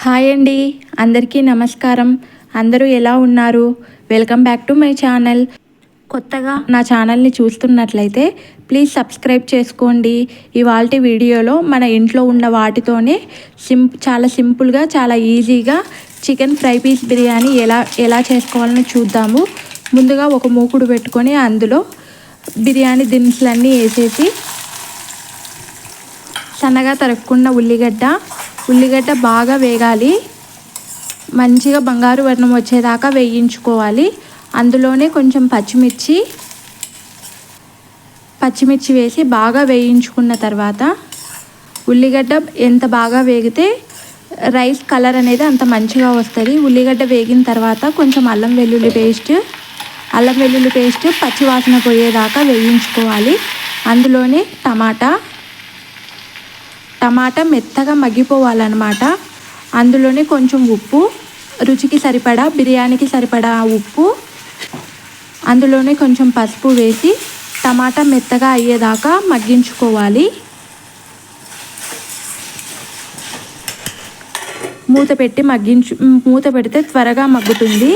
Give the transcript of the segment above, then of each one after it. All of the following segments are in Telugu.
హాయ్ అండి, అందరికీ నమస్కారం. అందరూ ఎలా ఉన్నారు? Welcome back to my channel. కొత్తగా నా ఛానల్ని చూస్తున్నట్లయితే ప్లీజ్ సబ్స్క్రైబ్ చేసుకోండి. ఇవాల్టి వీడియోలో మన ఇంట్లో ఉన్న వాటితోనే చాలా సింపుల్గా చాలా ఈజీగా చికెన్ ఫ్రై పీస్ బిర్యానీ ఎలా చేసుకోవాలని చూద్దాము. ముందుగా ఒక మూకుడు పెట్టుకొని అందులో బిర్యానీ దినుసులన్నీ వేసేసి సన్నగా తరుక్కున్న ఉల్లిగడ్డ బాగా వేగాలి. మంచిగా బంగారు వర్ణం వచ్చేదాకా వేయించుకోవాలి. అందులోనే కొంచెం పచ్చిమిర్చి వేసి బాగా వేయించుకున్న తర్వాత ఉల్లిగడ్డ ఎంత బాగా వేగితే రైస్ కలర్ అనేది అంత మంచిగా వస్తుంది. ఉల్లిగడ్డ వేగిన తర్వాత కొంచెం అల్లం వెల్లుల్లి పేస్ట్ పచ్చివాసన పోయేదాకా వేయించుకోవాలి. అందులోనే టమాటా మెత్తగా మగ్గిపోవాలన్నమాట. అందులోనే కొంచెం ఉప్పు, రుచికి సరిపడా బిర్యానీకి సరిపడా ఉప్పు, అందులోనే కొంచెం పసుపు వేసి టమాటా మెత్తగా అయ్యేదాకా మగ్గించుకోవాలి. మూత పెడితే త్వరగా మగ్గుతుంది.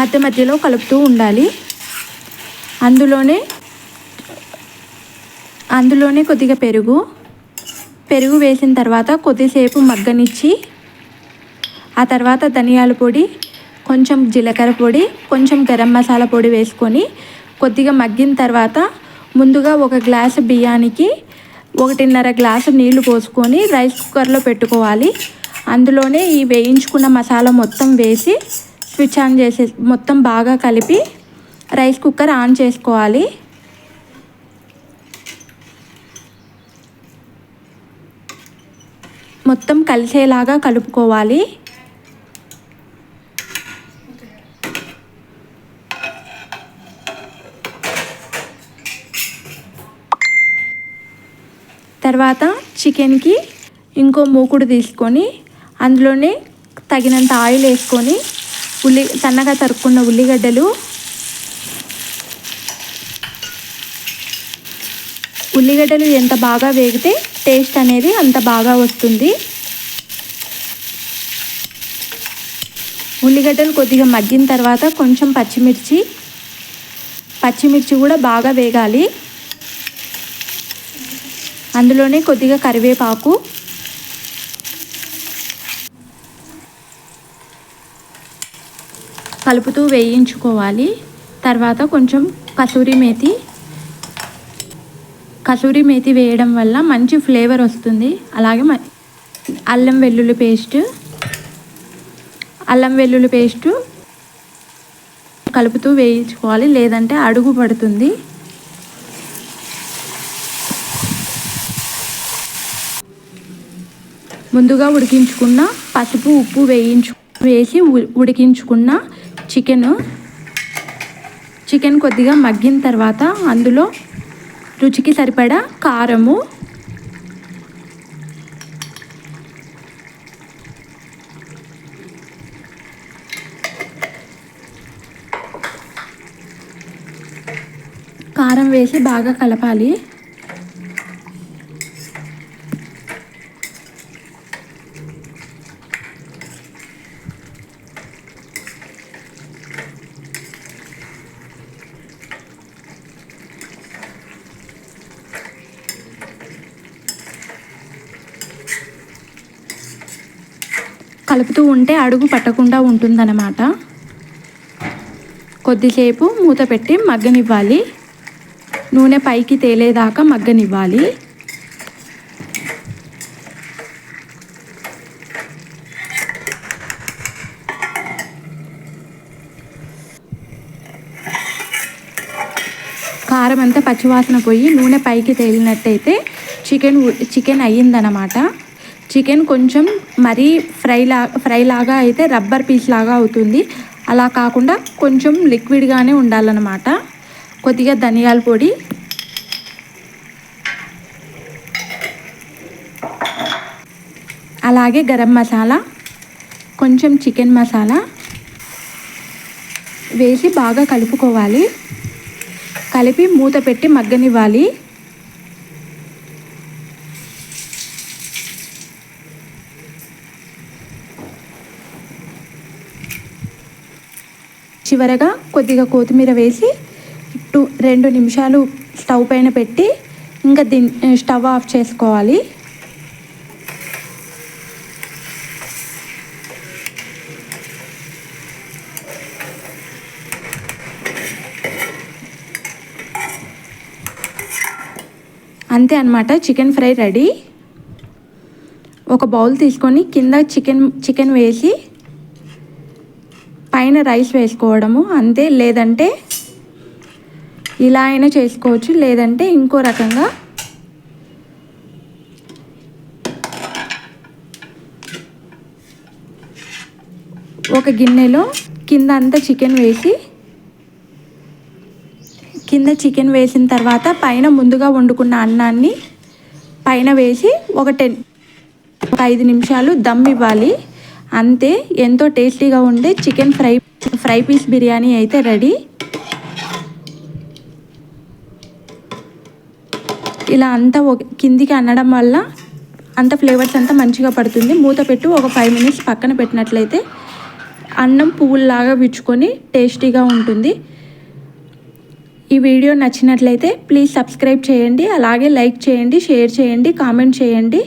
మధ్య మధ్యలో కలుపుతూ ఉండాలి. అందులోనే కొద్దిగా పెరుగు వేసిన తర్వాత కొద్దిసేపు మగ్గనిచ్చి ఆ తర్వాత ధనియాల పొడి, కొంచెం జీలకర్ర పొడి, కొంచెం గరం మసాలా పొడి వేసుకొని కొద్దిగా మగ్గిన తర్వాత ముందుగా ఒక గ్లాసు బియ్యానికి 1.5 గ్లాసు నీళ్లు పోసుకొని రైస్ కుక్కర్లో పెట్టుకోవాలి. అందులోనే ఈ వేయించుకున్న మసాలా మొత్తం వేసి స్విచ్ ఆన్ చేసి మొత్తం బాగా కలిపి రైస్ కుక్కర్ ఆన్ చేసుకోవాలి. మొత్తం కలిసేలాగా కలుపుకోవాలి. తర్వాత చికెన్కి ఇంకో మూకుడు తీసుకొని అందులోనే తగినంత ఆయిల్ వేసుకొని సన్నగా తరుక్కున్న ఉల్లిగడ్డలు ఎంత బాగా వేగితే టేస్ట్ అనేది అంత బాగా వస్తుంది. ఉల్లిగడ్డలు కొద్దిగా మగ్గిన తర్వాత కొంచెం పచ్చిమిర్చి కూడా బాగా వేగాలి. అందులోనే కొద్దిగా కరివేపాకు, కలుపుతూ వేయించుకోవాలి. తర్వాత కొంచెం కసూరి మేతి వేయడం వల్ల మంచి ఫ్లేవర్ వస్తుంది. అలాగే అల్లం వెల్లుల్లి పేస్టు కలుపుతూ వేయించుకోవాలి, లేదంటే అడుగు పడుతుంది. ముందుగా ఉడికించుకున్న పసుపు, ఉప్పు వేసి ఉడికించుకున్న చికెన్ కొద్దిగా మగ్గిన తర్వాత అందులో రుచికి సరిపడా కారం వేసి బాగా కలపాలి. కలుపుతూ ఉంటే అడుగు పట్టకుండా ఉంటుందన్నమాట. కొద్దిసేపు మూత పెట్టి మగ్గనివ్వాలి. నూనె పైకి తేలేదాకా మగ్గనివ్వాలి. కారం అంతా పచ్చివాసన పోయి నూనె పైకి తేలినట్టయితే చికెన్ అయ్యిందన్నమాట. చికెన్ కొంచెం మరీ ఫ్రై లాగా అయితే రబ్బర్ పీస్ లాగా అవుతుంది. అలా కాకుండా కొంచెం లిక్విడ్గానే ఉండాలన్నమాట. కొద్దిగా ధనియాల పొడి, అలాగే గరం మసాలా, కొంచెం చికెన్ మసాలా వేసి బాగా కలుపుకోవాలి. కలిపి మూత పెట్టి మగ్గనివ్వాలి. చివరగా కొద్దిగా కొత్తిమీర వేసి 2 నిమిషాలు స్టవ్ పైన పెట్టి ఇంకా స్టవ్ ఆఫ్ చేసుకోవాలి. అంతే అన్నమాట, చికెన్ ఫ్రై రెడీ. ఒక బౌల్ తీసుకొని కింద చికెన్ వేసి పైన రైస్ వేసుకోవడము అంతే. లేదంటే ఇలా అయినా చేసుకోవచ్చు, లేదంటే ఇంకో రకంగా ఒక గిన్నెలో కింద అంతా చికెన్ వేసిన తర్వాత పైన ముందుగా వండుకున్న అన్నాన్ని పైన వేసి ఒక 5 నిమిషాలు దమ్ ఇవ్వాలి. అంతే, ఎంతో టేస్టీగా ఉండే చికెన్ ఫ్రై పీస్ బిర్యానీ అయితే రెడీ. ఇలా అంతా కిందికి అనడం వల్ల అంత ఫ్లేవర్స్ అంతా మంచిగా పడుతుంది. మూత పెట్టు ఒక 5 మినిట్స్ పక్కన పెట్టినట్లయితే అన్నం పువ్వుల్లాగా విచ్చుకొని టేస్టీగా ఉంటుంది. ఈ వీడియో నచ్చినట్లయితే ప్లీజ్ సబ్స్క్రైబ్ చేయండి, అలాగే లైక్ చేయండి, షేర్ చేయండి, కామెంట్ చేయండి.